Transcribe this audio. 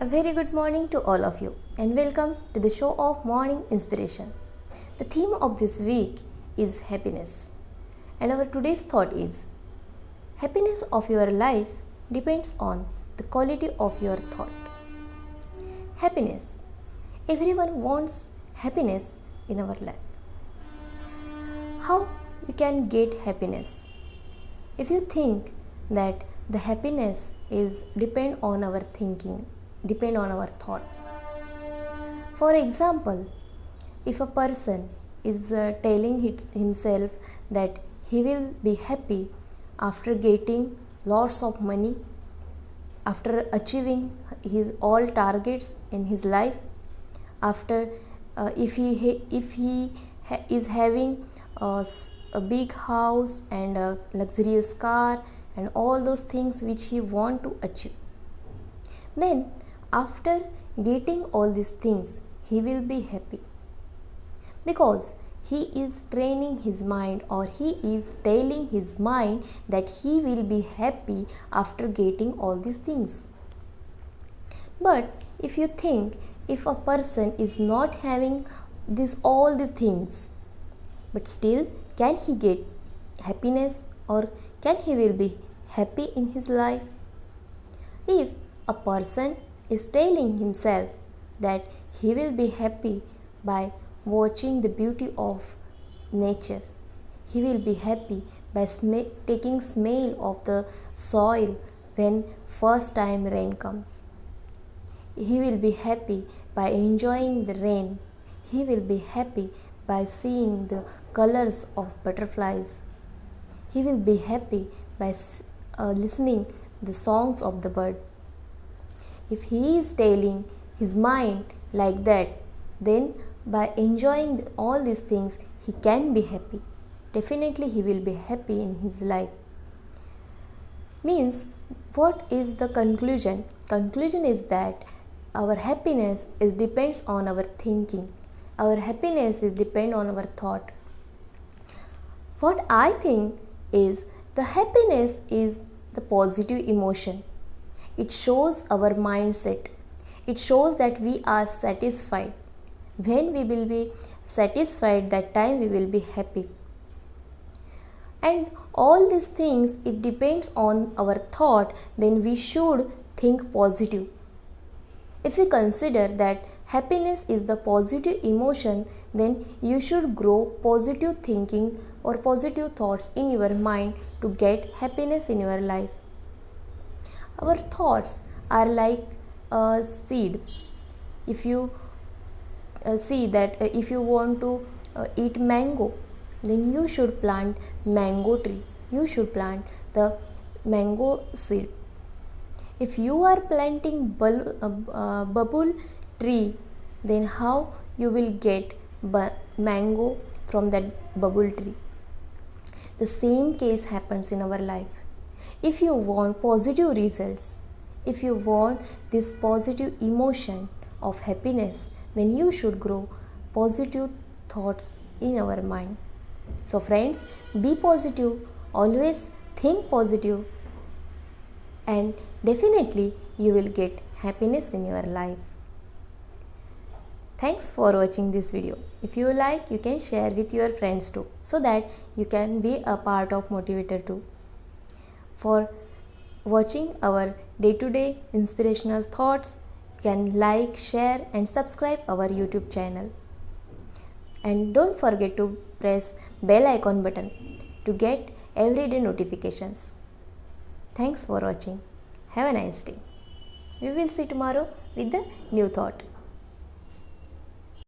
A very good morning to all of you and welcome to the show of Morning Inspiration. The theme of this week is happiness, and our today's thought is happiness of your life depends on the quality of your thought. Happiness. Everyone wants happiness in our life. How we can get happiness? If you think that the happiness is depend on our thinking, depend on our thought. For example, if a person is telling himself that he will be happy after getting lots of money, after achieving his all targets in his life, after if he is having a big house and a luxurious car and all those things which he want to achieve, then after getting all these things he will be happy, because he is training his mind, or he is telling his mind that he will be happy after getting all these things. But if you think, if a person is not having all the things, but still can he get happiness, or can he will be happy in his life? If a person is telling himself that he will be happy by watching the beauty of nature, he will be happy by taking smell of the soil when first time rain comes, he will be happy by enjoying the rain, he will be happy by seeing the colors of butterflies, he will be happy by listening the songs of the bird. If he is telling his mind like that, then by enjoying all these things he can be happy. Definitely he will be happy in his life. Means, what is the conclusion? Conclusion is that our happiness depends on our thinking. Our happiness is depend on our thought. What I think is, the happiness is the positive emotion. It shows our mindset. It shows that we are satisfied. When we will be satisfied, that time we will be happy. And all these things, it depends on our thought, then we should think positive. If we consider that happiness is the positive emotion, then you should grow positive thinking or positive thoughts in your mind to get happiness in your life. Our thoughts are like a seed. If you see that if you want to eat mango, then you should plant mango tree. You should plant the mango seed. If you are planting bubble tree, then how you will get mango from that bubble tree? The same case happens in our life. If you want positive results, if you want this positive emotion of happiness, then you should grow positive thoughts in our mind. So friends, be positive, always think positive, and definitely you will get happiness in your life. Thanks for watching this video. If you like, you can share with your friends too, so that you can be a part of Motivator too. For watching our day-to-day inspirational thoughts, you can like, share and subscribe our YouTube channel. And don't forget to press bell icon button to get everyday notifications. Thanks for watching. Have a nice day. We will see tomorrow with the new thought.